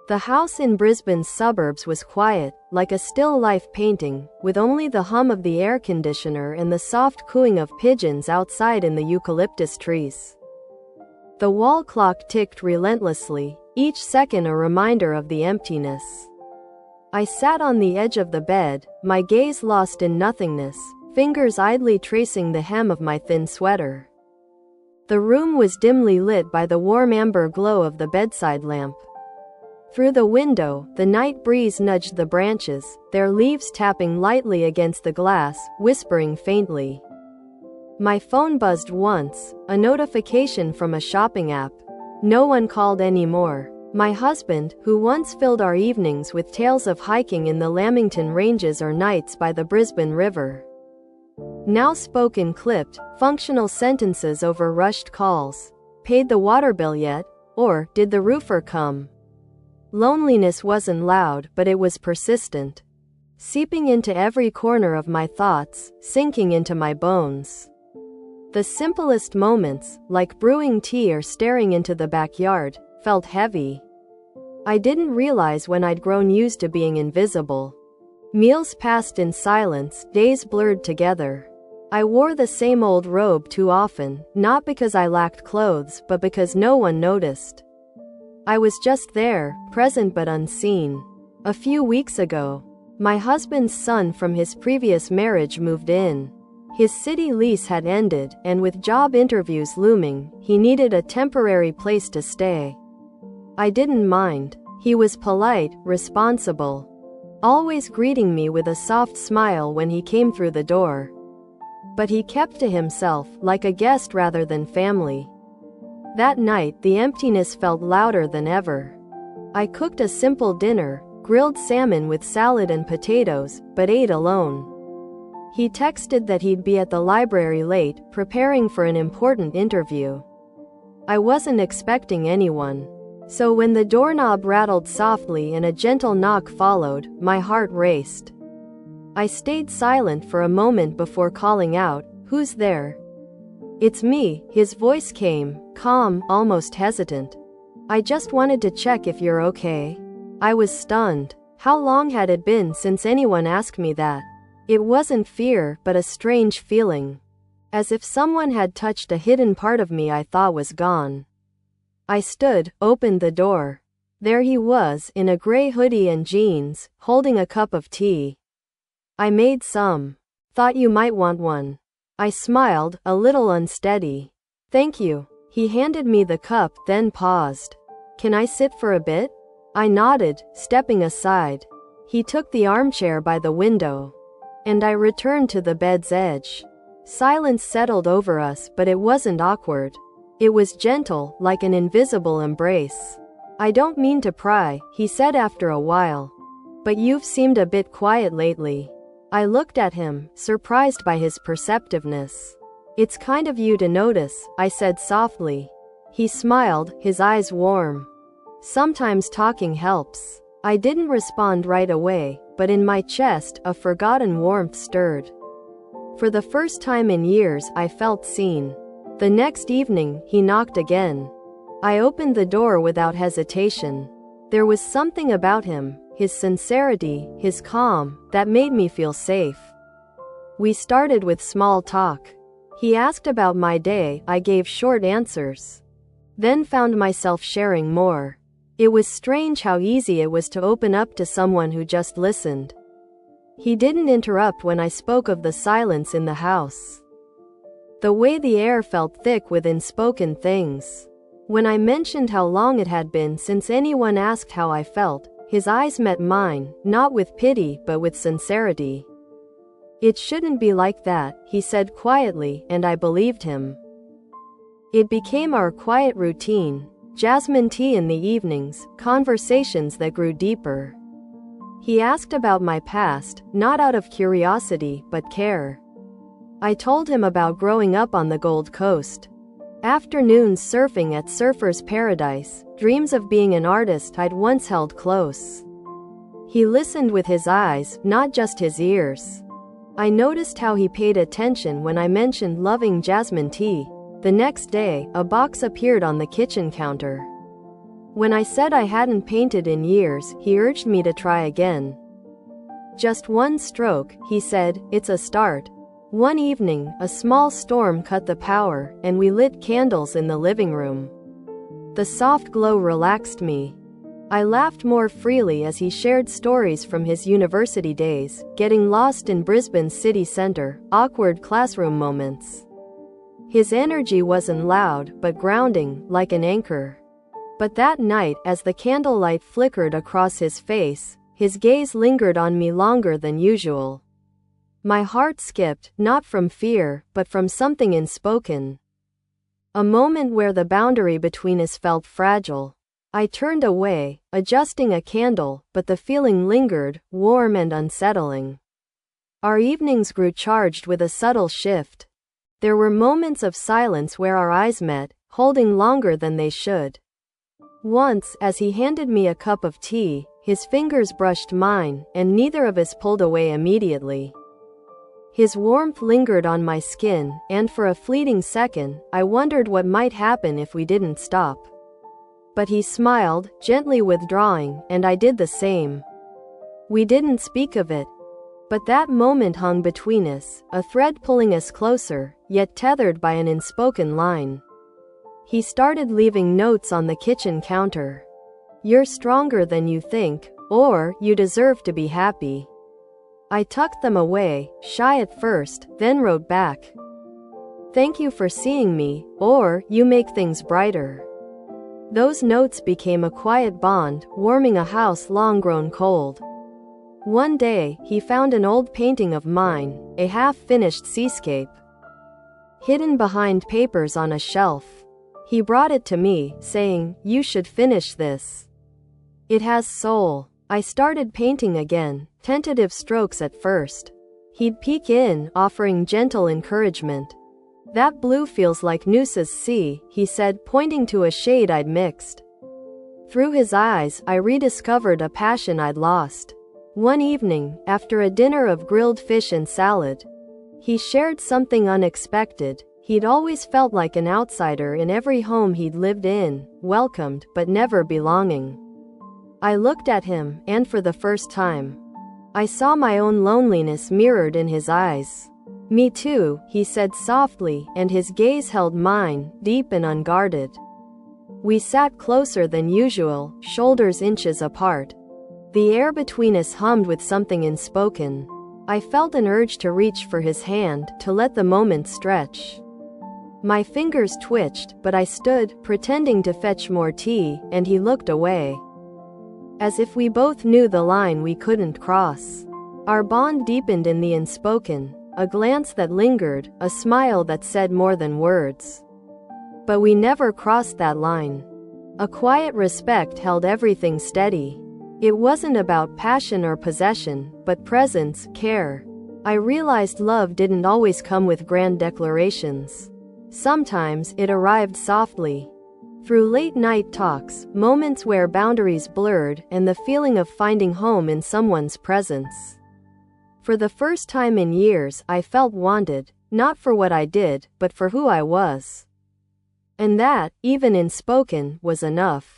The house in Brisbane's suburbs was quiet, like a still life painting, with only the hum of the air conditioner and the soft cooing of pigeons outside in the eucalyptus trees. The wall clock ticked relentlessly, each second a reminder of the emptiness. I sat on the edge of the bed, my gaze lost in nothingness, fingers idly tracing the hem of my thin sweater. The room was dimly lit by the warm amber glow of the bedside lamp. Through the window, the night breeze nudged the branches, their leaves tapping lightly against the glass, whispering faintly. My phone buzzed once, a notification from a shopping app. No one called anymore. My husband, who once filled our evenings with tales of hiking in the Lamington Ranges or nights by the Brisbane River, now spoke in clipped, functional sentences over rushed calls. Paid the water bill yet? Or, did the roofer come? Loneliness wasn't loud, but it was persistent, seeping into every corner of my thoughts, sinking into my bones. The simplest moments, like brewing tea or staring into the backyard, felt heavy. I didn't realize when I'd grown used to being invisible. Meals passed in silence, days blurred together. I wore the same old robe too often, not because I lacked clothes, but because no one noticed. I was just there, present but unseen. A few weeks ago, my husband's son from his previous marriage moved in. His city lease had ended, and with job interviews looming, he needed a temporary place to stay. I didn't mind. He was polite, responsible, always greeting me with a soft smile when he came through the door. But he kept to himself, like a guest rather than family. That night, the emptiness felt louder than ever. I cooked a simple dinner, grilled salmon with salad and potatoes, but ate alone. He texted that he'd be at the library late, preparing for an important interview. I wasn't expecting anyone. So when the doorknob rattled softly and a gentle knock followed, my heart raced. I stayed silent for a moment before calling out, "Who's there?" "It's me," his voice came, calm, almost hesitant. "I just wanted to check if you're okay." I was stunned. How long had it been since anyone asked me that? It wasn't fear, but a strange feeling. As if someone had touched a hidden part of me I thought was gone. I stood, opened the door. There he was, in a gray hoodie and jeans, holding a cup of tea. "I made some. Thought you might want one." I smiled, a little unsteady. "Thank you." He handed me the cup, then paused. "Can I sit for a bit?" I nodded, stepping aside. He took the armchair by the window, and I returned to the bed's edge. Silence settled over us, but it wasn't awkward. It was gentle, like an invisible embrace. "I don't mean to pry," he said after a while, "but you've seemed a bit quiet lately." I looked at him, surprised by his perceptiveness. "It's kind of you to notice," I said softly. He smiled, his eyes warm. "Sometimes talking helps." I didn't respond right away, but in my chest, a forgotten warmth stirred. For the first time in years, I felt seen. The next evening, he knocked again. I opened the door without hesitation. There was something about him, his sincerity, his calm, that made me feel safe. We started with small talk. He asked about my day, I gave short answers. Then found myself sharing more. It was strange how easy it was to open up to someone who just listened. He didn't interrupt when I spoke of the silence in the house. The way the air felt thick with unspoken things. When I mentioned how long it had been since anyone asked how I felt, his eyes met mine, not with pity but with sincerity. "It shouldn't be like that," he said quietly, and I believed him. It became our quiet routine, jasmine tea in the evenings, conversations that grew deeper. He asked about my past, not out of curiosity, but care. I told him about growing up on the Gold Coast. Afternoons surfing at Surfer's Paradise, dreams of being an artist I'd once held close. He listened with his eyes, not just his ears. I noticed how he paid attention when I mentioned loving jasmine tea. The next day, a box appeared on the kitchen counter. When I said I hadn't painted in years, he urged me to try again. Just one stroke, he said, it's a start. One evening, a small storm cut the power, and we lit candles in the living room. The soft glow relaxed me. I laughed more freely as he shared stories from his university days, getting lost in Brisbane's city centre, awkward classroom moments. His energy wasn't loud, but grounding, like an anchor. But that night, as the candlelight flickered across his face, his gaze lingered on me longer than usual. My heart skipped, not from fear, but from something unspoken. A moment where the boundary between us felt fragile. I turned away, adjusting a candle, but the feeling lingered, warm and unsettling. Our evenings grew charged with a subtle shift. There were moments of silence where our eyes met, holding longer than they should. Once, as he handed me a cup of tea, his fingers brushed mine, and neither of us pulled away immediately. His warmth lingered on my skin, and for a fleeting second, I wondered what might happen if we didn't stop. But he smiled, gently withdrawing, and I did the same. We didn't speak of it. But that moment hung between us, a thread pulling us closer, yet tethered by an unspoken line. He started leaving notes on the kitchen counter. You're stronger than you think, or you deserve to be happy. I tucked them away, shy at first, then wrote back. Thank you for seeing me, or you make things brighter. Those notes became a quiet bond, warming a house long grown cold. One day, he found an old painting of mine, a half-finished seascape, hidden behind papers on a shelf. He brought it to me, saying, "You should finish this. It has soul." I started painting again, tentative strokes at first. He'd peek in, offering gentle encouragement. "That blue feels like Noosa's sea," he said, pointing to a shade I'd mixed. Through his eyes, I rediscovered a passion I'd lost. One evening, after a dinner of grilled fish and salad, he shared something unexpected. He'd always felt like an outsider in every home he'd lived in, welcomed, but never belonging. I looked at him, and for the first time, I saw my own loneliness mirrored in his eyes. "Me too," he said softly, and his gaze held mine, deep and unguarded. We sat closer than usual, shoulders inches apart. The air between us hummed with something unspoken. I felt an urge to reach for his hand, to let the moment stretch. My fingers twitched, but I stood, pretending to fetch more tea, and he looked away. As if we both knew the line we couldn't cross. Our bond deepened in the unspoken, a glance that lingered, a smile that said more than words. But we never crossed that line. A quiet respect held everything steady. It wasn't about passion or possession, but presence, care. I realized love didn't always come with grand declarations. Sometimes it arrived softly. Through late-night talks, moments where boundaries blurred, and the feeling of finding home in someone's presence. For the first time in years, I felt wanted, not for what I did, but for who I was. And that, even unspoken, was enough.